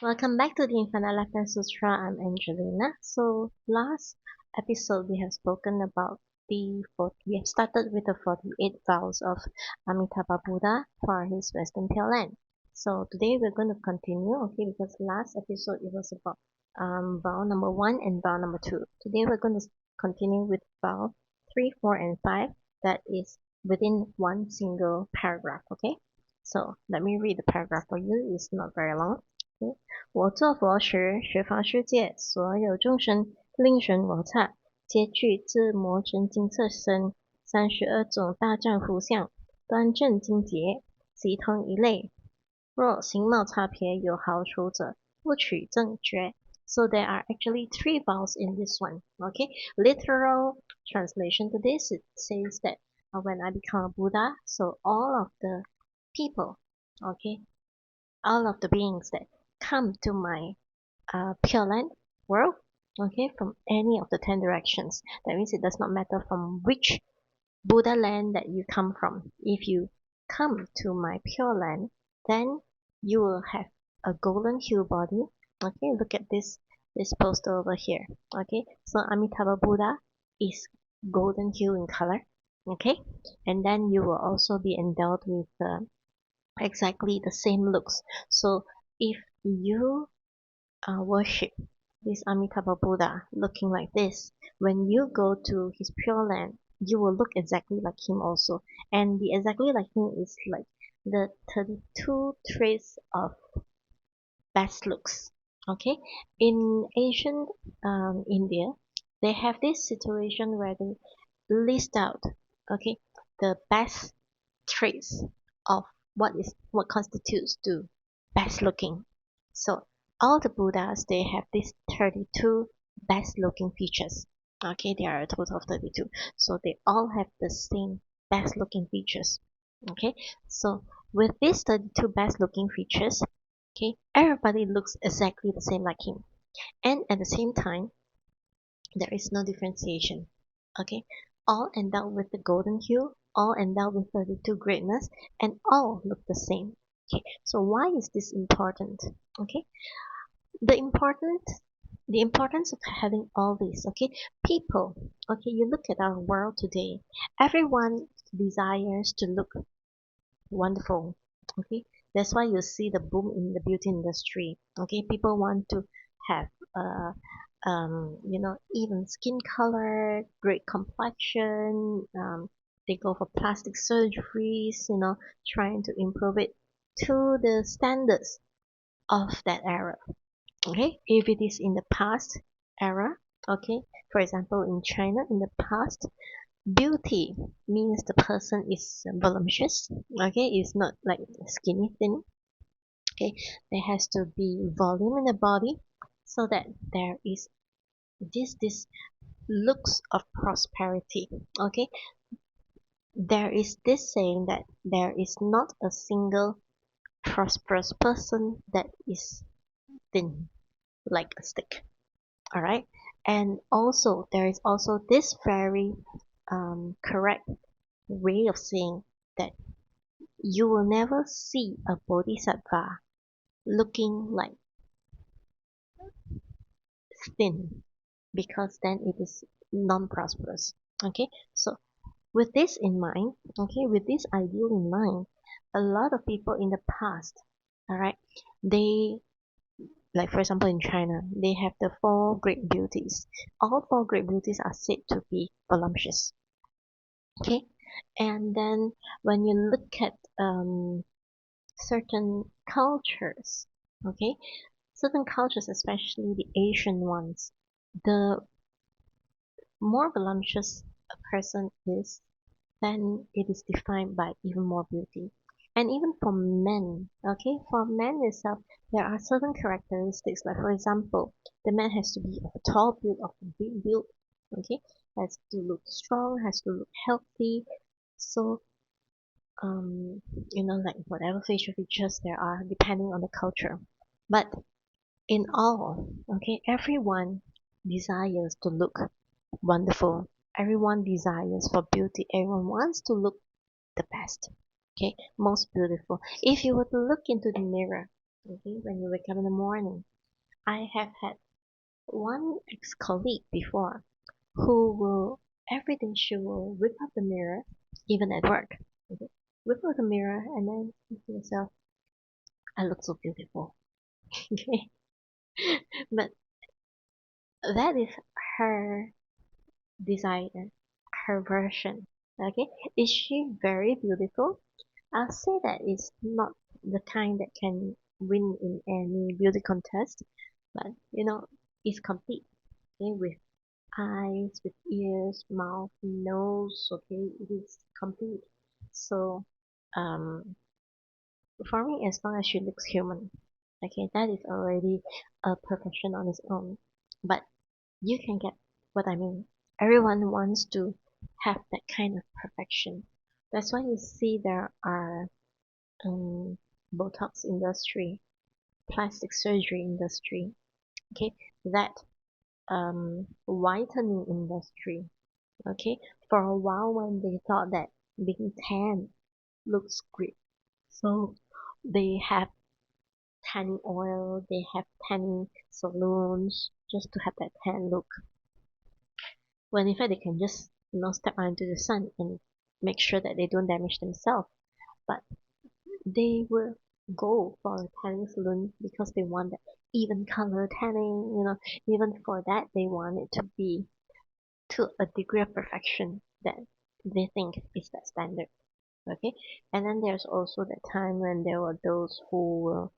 Welcome back to the Infinite Lifetime Sutra. I'm Angelina. So last episode we have spoken about we have started with the 48 vows of Amitabha Buddha for his Western Pale Land. So today we're going to continue, okay, because last episode it was about vow number 1 and vow number 2. Today we're going to continue with vow 3, 4, and 5 that is within one single paragraph, okay? So let me read the paragraph for you. It's not very long. 我作佛时，十方世界所有众生，令神我刹，皆具自摩真金色身，32种大丈夫相，端正精洁，即同一类。若形貌差别有好处者，不取正觉。So there are actually three vows in this one. Okay, literal translation to this it says that when I become a Buddha, so all of the people, okay, all of the beings that come to my Pure Land world, okay, from any of the 10 directions. That means it does not matter from which Buddha land that you come from. If you come to my Pure Land, then you will have a golden hue body. Okay, look at this poster over here. Okay, so Amitabha Buddha is golden hue in color. Okay, and then you will also be endowed with exactly the same looks. So if you worship this Amitabha Buddha looking like this, when you go to his Pure Land, you will look exactly like him also. And the exactly like him is like the 32 traits of best looks. Okay, in ancient India, they have this situation where they list out, okay, the best traits of what constitutes to best looking. So all the Buddhas they have these 32 best looking features. Okay, there are a total of 32. So they all have the same best looking features. Okay, so with these 32 best looking features, okay, everybody looks exactly the same like him. And at the same time, there is no differentiation. Okay, all endowed with the golden hue, all endowed with 32 greatness, and all look the same. Okay, so why is this important? Okay, the important the importance of having all these, okay, people, okay, you look at our world today, everyone desires to look wonderful, okay, that's why you see the boom in the beauty industry, okay, people want to have even skin color, great complexion, they go for plastic surgeries, trying to improve it to the standards of that era. Okay, if it is in the past era, okay, for example, in China, in the past, beauty means the person is voluptuous, okay, it's not like skinny thin, okay, there has to be volume in the body so that there is this looks of prosperity, okay, there is this saying that there is not a single prosperous person that is thin like a stick. All right, and also there is also this very correct way of saying that you will never see a bodhisattva looking like thin because then it is non-prosperous. Okay, so with this in mind, okay, with this ideal in mind, a lot of people in the past, all right, they, like for example in China, they have the four great beauties. All four great beauties are said to be voluptuous. Okay, and then when you look at certain cultures, okay, certain cultures, especially the Asian ones, the more voluptuous a person is, then it is defined by even more beauty. And even for men, okay, for men itself, there are certain characteristics. Like for example, the man has to be of a tall build, of a big build, okay, has to look strong, has to look healthy. So, like whatever facial features there are, depending on the culture. But in all, okay, everyone desires to look wonderful. Everyone desires for beauty. Everyone wants to look the best. Okay, most beautiful. If you were to look into the mirror, Okay, when you wake up in the morning. I have had one ex-colleague before who will every day she will whip up the mirror, even at work. Okay, whip up the mirror and then think to herself, I look so beautiful. Okay, but that is her desire, her version. Okay, is she very beautiful? I'll say that it's not the kind that can win in any beauty contest, but it's complete. Okay, with eyes, with ears, mouth, nose. Okay, it is complete. So, um, for me, as long as she looks human, okay, that is already a perfection on its own. But you can get what I mean. Everyone wants to have that kind of perfection. That's why you see there are um, Botox industry, plastic surgery industry, okay, that whitening industry, okay. For a while, when they thought that being tan looks great, so they have tanning oil, they have tanning saloons just to have that tan look. When in fact they can just step out into the sun and make sure that they don't damage themselves. But they will go for a tanning salon because they want that even color tanning. Even for that they want it to be to a degree of perfection that they think is that standard. Okay, and then there's also that time when there were those who will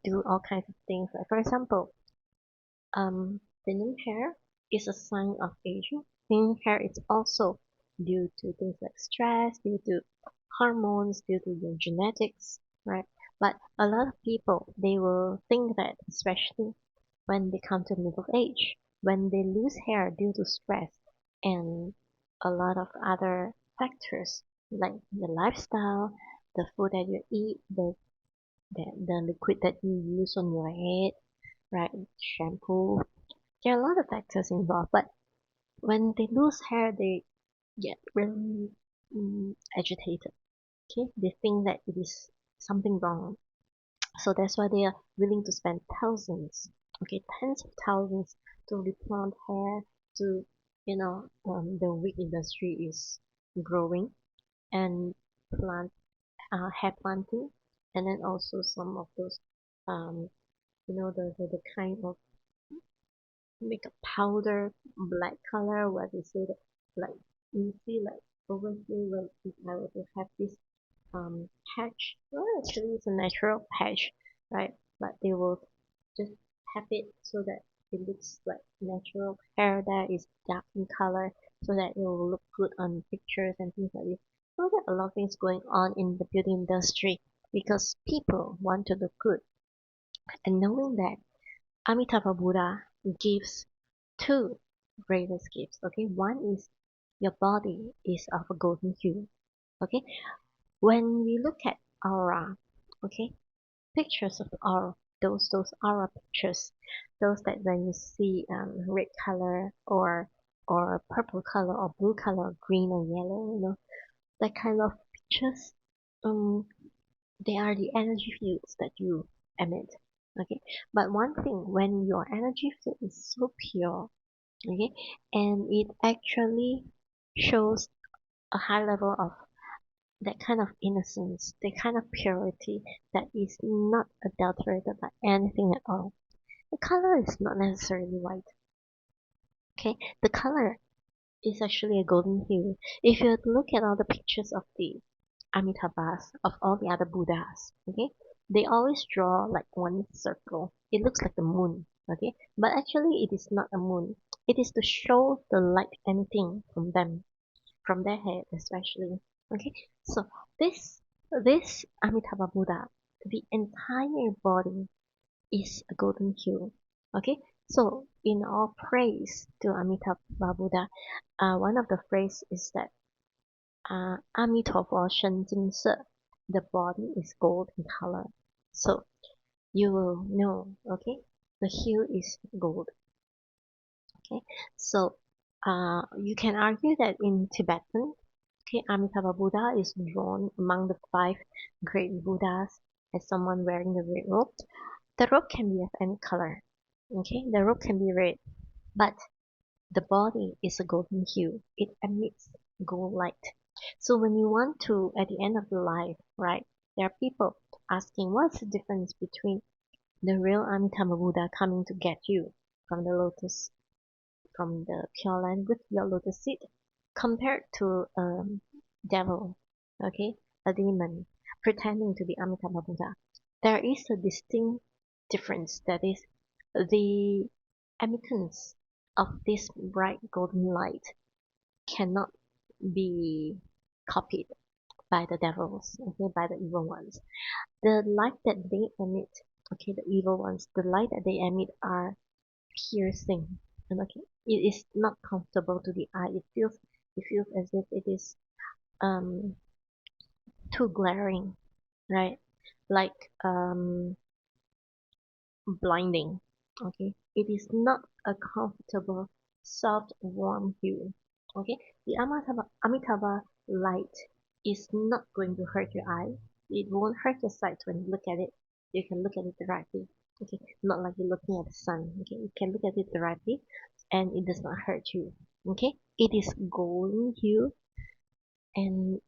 do all kinds of things. Like for example, thinning hair is a sign of aging. Thinning hair is also due to things like stress, due to hormones, due to your genetics, right? But a lot of people, they will think that, especially when they come to middle age, when they lose hair due to stress and a lot of other factors like the lifestyle, the food that you eat, the liquid that you use on your head, right? Shampoo. There are a lot of factors involved, but when they lose hair, they get really agitated. Okay, they think that it is something wrong, so that's why they are willing to spend thousands, okay, tens of thousands to replant hair. To the wig industry is growing, and plant hair planting, and then also some of those um the kind of make a powder black color where they say that, like, you see, like, over here, when if I were to have this patch, well, actually it's a natural patch, right? But they will just have it so that it looks like natural hair that is dark in color, so that it will look good on pictures and things like this. So there are a lot of things going on in the beauty industry because people want to look good. And knowing that Amitabha Buddha gives two greatest gifts. Okay, one is your body is of a golden hue. Okay, when we look at aura, okay, pictures of aura, those aura pictures, those that when you see red color or purple color or blue color or green or yellow, that kind of pictures, um, they are the energy fields that you emit. Okay, but one thing, when your energy field is so pure, okay, and it actually shows a high level of that kind of innocence, the kind of purity that is not adulterated by anything at all. The color is not necessarily white. Okay, the color is actually a golden hue. If you look at all the pictures of the Amitabhas, of all the other Buddhas, okay, they always draw like one circle. It looks like the moon, okay, but actually it is not a moon. It is to show the light emitting from them, from their head especially. Okay, so this Amitabha Buddha, the entire body is a golden hue. Okay, so in all praise to Amitabha Buddha, one of the phrase is that Amituofo Shen Jing Se, the body is gold in color. So you will know, okay, the hue is gold. Okay, so you can argue that in Tibetan, okay, Amitabha Buddha is drawn among the five great Buddhas, as someone wearing the red robe. The robe can be of any color. Okay, the robe can be red, but the body is a golden hue. It emits gold light. So when you want to, at the end of your life, right, there are people asking what's the difference between the real Amitabha Buddha coming to get you from the lotus, from the Pure Land with your lotus seed, compared to a devil, okay, a demon, pretending to be Amitabha Buddha. There is a distinct difference, that is, the emittance of this bright golden light cannot be copied by the devils, okay, by the evil ones. The light that they emit, okay, the evil ones, the light that they emit are piercing, and okay, it is not comfortable to the eye. It feels as if it is um too glaring, right? Like blinding. Okay, it is not a comfortable, soft, warm hue. Okay, the Amitabha light is not going to hurt your eye. It won't hurt your sight when you look at it. You can look at it directly. Okay, not like you're looking at the sun. Okay, you can look at it directly, and it does not hurt you. Okay, it is golden hue, and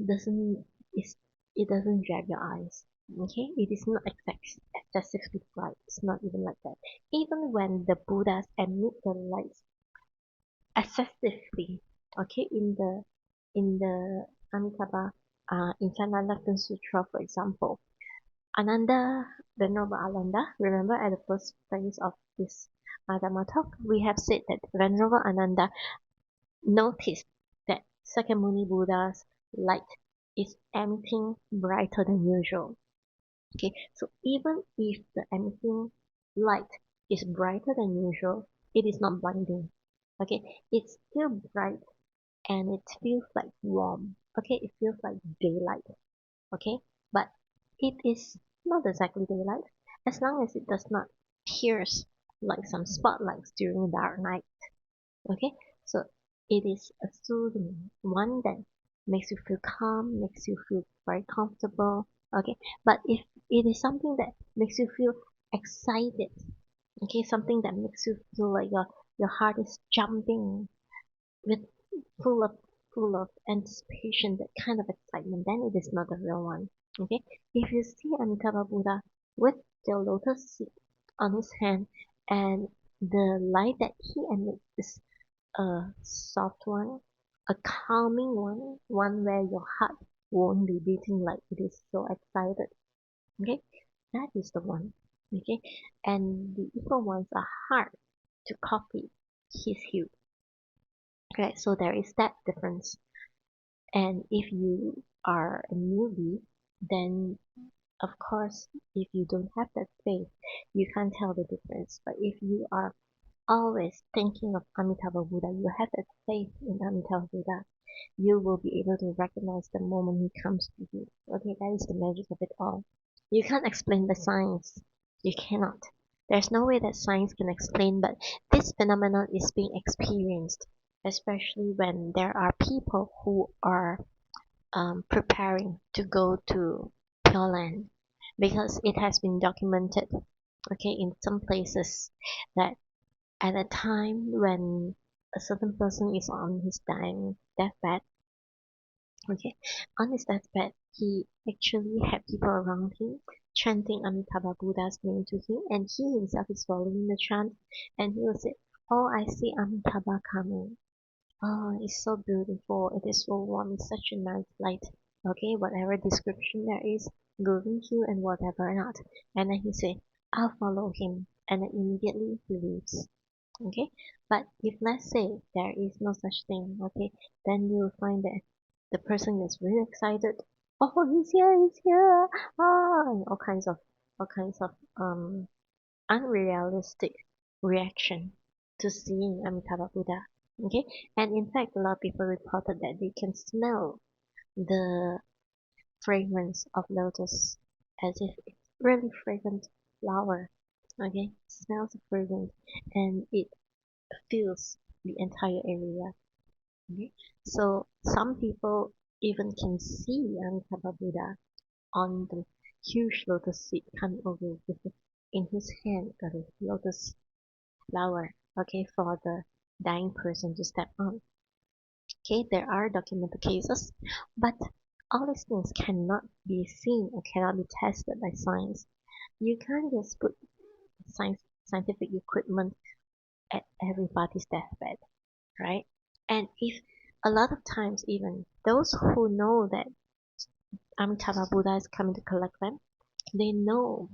doesn't is it doesn't drag your eyes. Okay, it is not excessively bright. It's not even like that. Even when the Buddhas emit the lights excessively, okay, in the Amitabha in Sanalakhan Sutra, for example, Ananda, Venerable Ananda, remember at the first phase of this Dhamma talk, we have said that Venerable Ananda noticed that Sakyamuni Buddha's light is emitting brighter than usual. Okay, so even if the emitting light is brighter than usual, it is not blinding. Okay, it's still bright and it feels like warm. Okay, it feels like daylight. Okay, but it is not exactly daylight as long as it does not pierce like some spotlights during a dark night. Okay, so it is a soothing one that makes you feel calm, makes you feel very comfortable. Okay, but if it is something that makes you feel excited, okay, something that makes you feel like your heart is jumping with full of full of anticipation, that kind of excitement, then it is not the real one. Okay, if you see Amitabha Buddha with the lotus seed on his hand, and the light that he emits is a soft one, a calming one, one where your heart won't be beating like it is so excited. Okay, that is the one. Okay, and the evil ones are hard to copy his hue. Okay, so there is that difference. And if you are a newbie, then of course, if you don't have that faith, you can't tell the difference. But if you are always thinking of Amitabha Buddha, you have that faith in Amitabha Buddha, you will be able to recognize the moment he comes to you. Okay, that is the magic of it all. You can't explain the science. You cannot. There's no way that science can explain, but this phenomenon is being experienced, especially when there are people who are preparing to go to Pure Land, because it has been documented, okay, in some places, that at a time when a certain person is on his dying deathbed, okay, on his deathbed, he actually had people around him chanting Amitabha Buddha's name to him, and he himself is following the chant, and he will say, "Oh, I see Amitabha coming. Oh, it's so beautiful. It is so warm. It's such a nice light." Okay, whatever description there is, golden hue and whatever not. And then he say, "I'll follow him," and then immediately he leaves. Okay, but if let's say there is no such thing, okay, then you will find that the person is really excited. Oh, he's here, ah, and all kinds of unrealistic reaction to seeing Amitabha Buddha. Okay, and in fact, a lot of people reported that they can smell the fragrance of lotus as if it's really fragrant flower. Okay, smells fragrant, and it fills the entire area. Okay, so some people even can see Amitabha Buddha on the huge lotus seed coming over with it. In his hand got a lotus flower, okay, for the dying person to step on. Okay, there are documented cases, but all these things cannot be seen or cannot be tested by science. You can't just put scientific equipment at everybody's deathbed, right? And if a lot of times even those who know that Amitabha Buddha is coming to collect them, they know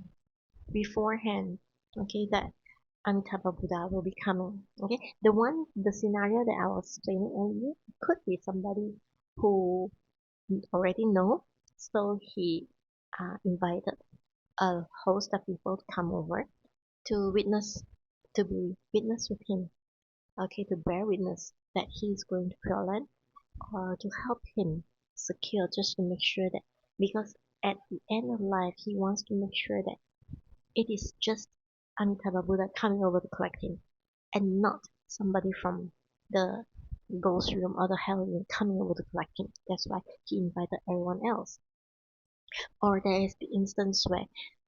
beforehand, okay, that Amitabha Buddha will be coming. Okay, the scenario that I was explaining earlier could be somebody who already know, so he invited a host of people to come over to witness, to be witness with him. Okay, to bear witness that he is going to Pure Land, or to help him secure, just to make sure that, because at the end of life he wants to make sure that it is just Amitabha Buddha coming over to collect him, and not somebody from the ghost room or the hell room coming over to collect him. That's why he invited everyone else. Or there is the instance where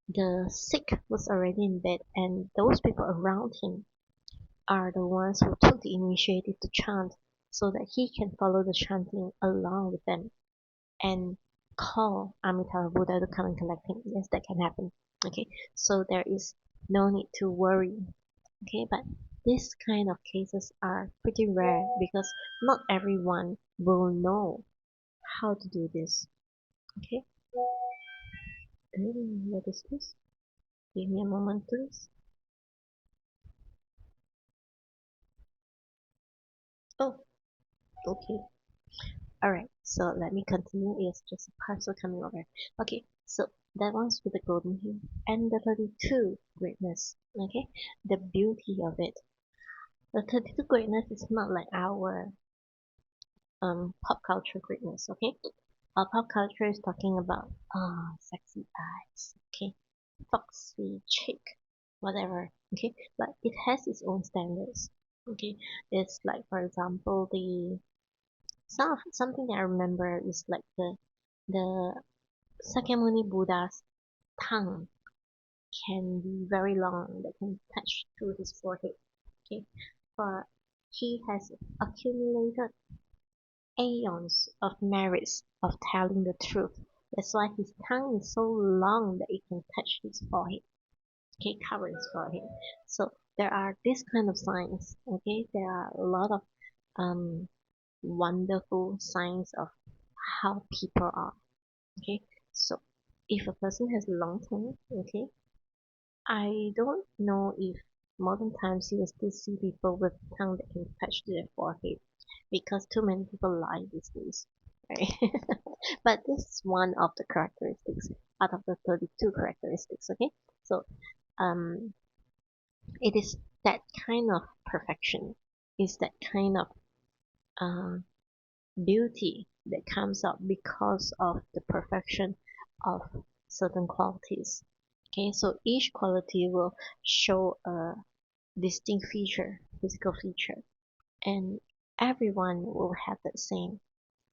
the sick was already in bed and those people around him are the ones who took the initiative to chant, so that he can follow the chanting along with them and call Amitabha Buddha to come and collect him. Yes, that can happen. Okay, so there is no need to worry. Okay, but these kind of cases are pretty rare because not everyone will know how to do this. Okay, what is this? Give me a moment, please. Oh, okay. Alright, so let me continue. It's just a parcel coming over. Okay, so that one's with the golden hue and the 32 greatness. Okay, the beauty of it. The 32 greatness is not like our pop culture greatness. Okay, our pop culture is talking about sexy eyes. Okay, foxy chick, whatever. Okay, but it has its own standards. Okay, it's like, for example, something that I remember is like the Sakyamuni Buddha's tongue can be very long, that can touch through his forehead. Okay, but he has accumulated aeons of merits of telling the truth. That's why his tongue is so long that it can touch his forehead. Okay, cover his forehead. So there are this kind of signs. Okay, there are a lot of um wonderful signs of how people are. Okay, so if a person has a long tongue, okay, I don't know if modern times you will still see people with tongue that can touch their forehead, because too many people lie these days, right? But this is one of the characteristics out of the 32 characteristics. Okay, so um, it is that kind of perfection, is that kind of uh, beauty that comes out because of the perfection of certain qualities. Okay, so each quality will show a distinct feature, physical feature, and everyone will have the same.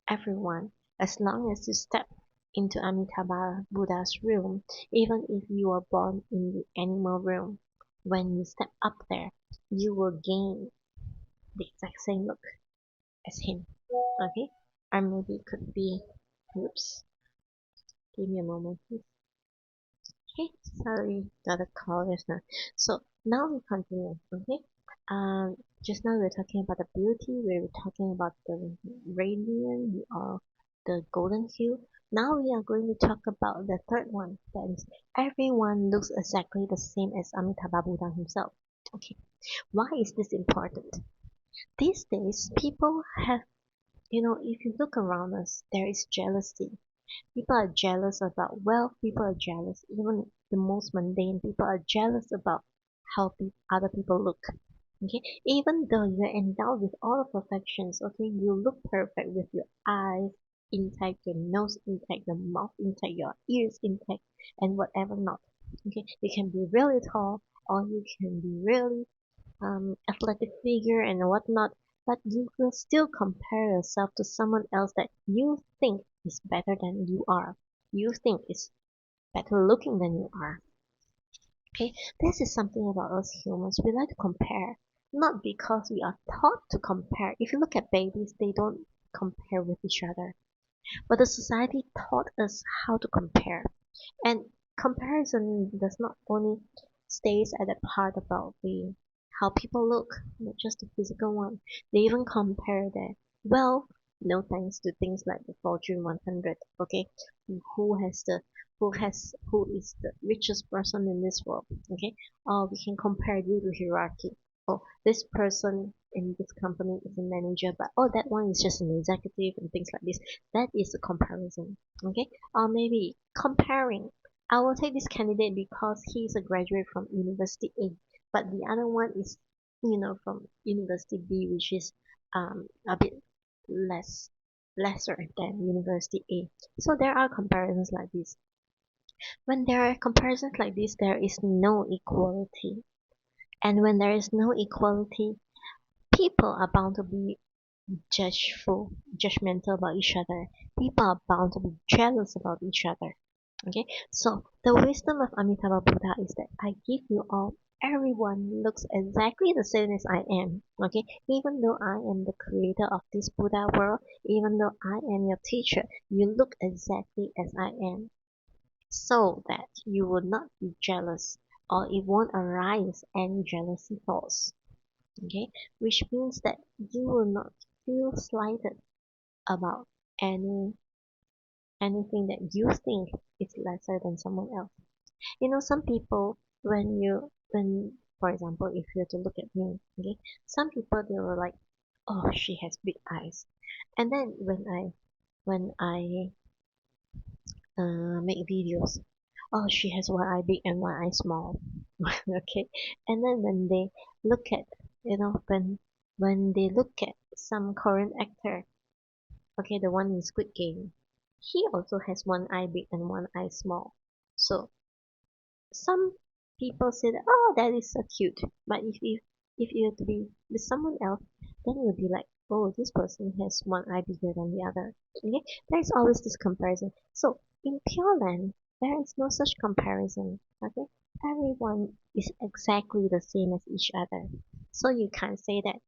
Everyone, as long as you step into Amitabha Buddha's room, even if you are born in the animal room, when you step up there, you will gain the exact same look as him. Okay, or maybe it could be, oops, give me a moment, please. Okay, sorry, got a call just now. So now we continue. Okay, just now we were talking about the beauty, we were talking about the radiant or the golden hue. Now we are going to talk about the third one. That is, everyone looks exactly the same as Amitabha Buddha himself. Okay, why is this important? These days, people have, if you look around us, there is jealousy. People are jealous about wealth. People are jealous. Even the most mundane people are jealous about how other people look. Okay, even though you're endowed with all the perfections, okay, you look perfect with your eyes intact, your nose intact, your mouth intact, your ears intact, and whatever not. Okay, you can be really tall, or you can be really athletic figure and whatnot, but you will still compare yourself to someone else that you think is better than you are. You think is better looking than you are. Okay, this is something about us humans. We like to compare, not because we are taught to compare. If you look at babies, they don't compare with each other. But the society taught us how to compare. And comparison does not only stays at the part about the how people look, not just the physical one. They even compare their wealth, no thanks to things like the Fortune 100. Okay, who has the who is the richest person in this world? Okay, or we can compare due to hierarchy. Oh, this person in this company is a manager, but oh, that one is just an executive and things like this. That is a comparison. Okay, or maybe comparing. I will take this candidate because he's a graduate from University A, but the other one is, from University B, which is a bit less lesser than University A. So there are comparisons like this. When there are comparisons like this, there is no equality. And when there is no equality, people are bound to be judgmental about each other. People are bound to be jealous about each other. Okay, so the wisdom of Amitabha Buddha is that I give you all. Everyone looks exactly the same as I am. Okay, even though I am the creator of this Buddha world, even though I am your teacher, you look exactly as I am, so that you will not be jealous, or it won't arise any jealousy thoughts. Okay, which means that you will not feel slighted about any anything that you think is lesser than someone else. Some people, when for example, if you were to look at me, okay, some people they were like, oh, she has big eyes, and then when I make videos, oh, she has one eye big and one eye small, okay, and then when they look at, when they look at some Korean actor, okay, the one in Squid Game, he also has one eye big and one eye small. So some people say that, oh, that is so cute. But if you have to be with someone else, then you'll be like, oh, this person has one eye bigger than the other. Okay, there is always this comparison. So in Pure Land, there is no such comparison. Okay, everyone is exactly the same as each other. So you can't say that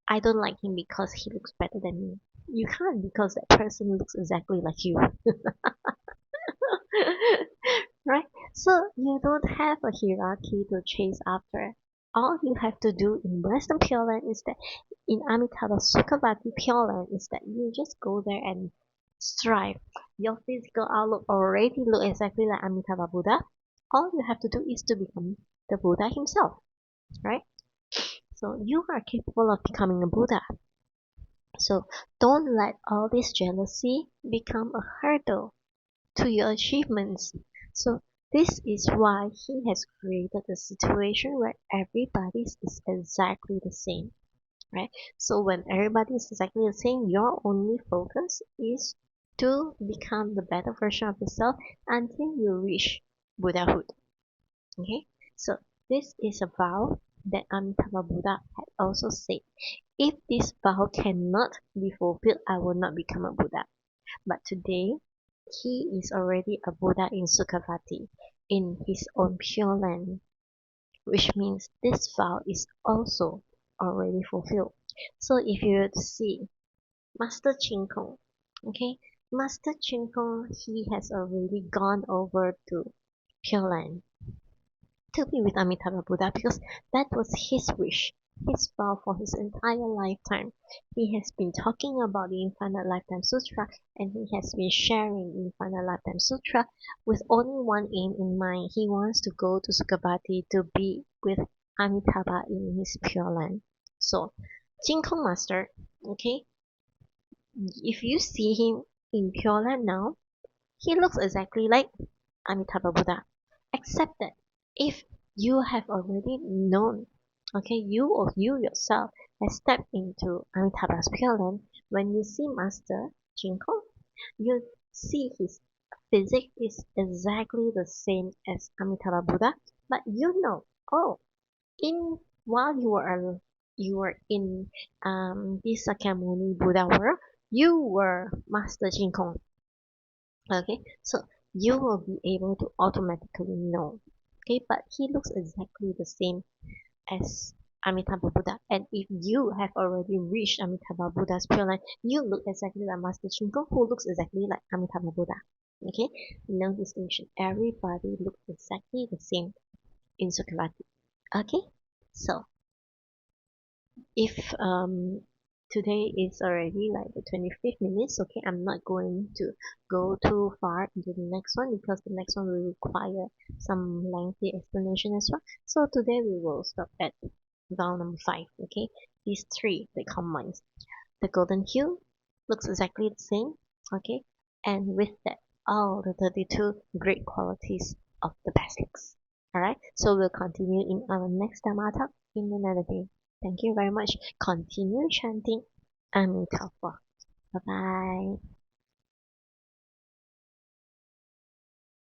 I don't like him because he looks better than me. You can't, because that person looks exactly like you. Right? So you don't have a hierarchy to chase after. All you have to do in Western Pure Land is that in Amitabha Sukhavati Pure Land is that you just go there and strive. Your physical outlook already look exactly like Amitabha Buddha. All you have to do is to become the Buddha himself, right? So you are capable of becoming a Buddha. So don't let all this jealousy become a hurdle to your achievements. So this is why he has created a situation where everybody is exactly the same, right? So when everybody is exactly the same, your only focus is to become the better version of yourself until you reach Buddhahood. Okay, so this is a vow that Amitabha Buddha had also said. If this vow cannot be fulfilled, I will not become a Buddha. But today, he is already a Buddha in Sukhavati, in his own Pure Land, which means this vow is also already fulfilled. So if you were to see Master Ching Kong, okay, Master Ching Kong, he has already gone over to Pure Land to be with Amitabha Buddha because that was his wish, his vow for his entire lifetime. He has been talking about the Infinite Lifetime Sutra and he has been sharing Infinite Lifetime Sutra with only one aim in mind. He wants to go to Sukhavati to be with Amitabha in his Pure Land. So, Jing Kong Master, okay, if you see him in Pure Land now, he looks exactly like Amitabha Buddha, except that if you have already known, okay, you or you yourself has stepped into Amitabha's Pure Land, when you see Master Jinko, you see his physique is exactly the same as Amitabha Buddha, but you know, oh, in while you were in this Sakyamuni Buddha world, you were Master Jinkong. Okay, so you will be able to automatically know. Okay, but he looks exactly the same as Amitabha Buddha. And if you have already reached Amitabha Buddha's pure line, you look exactly like Master Shingon, who looks exactly like Amitabha Buddha. Okay, no distinction. Everybody looks exactly the same in Sukrati. Okay, so if today is already like the 25th minutes, okay, I'm not going to go too far into the next one because the next one will require some lengthy explanation as well. So today we will stop at vow number 5, okay. These three they combine the golden hue looks exactly the same, okay, and with that all the 32 great qualities of the basics. Alright, so we'll continue in our next Dhamma talk in another day. Thank you very much. Continue chanting Amituofo. Bye bye.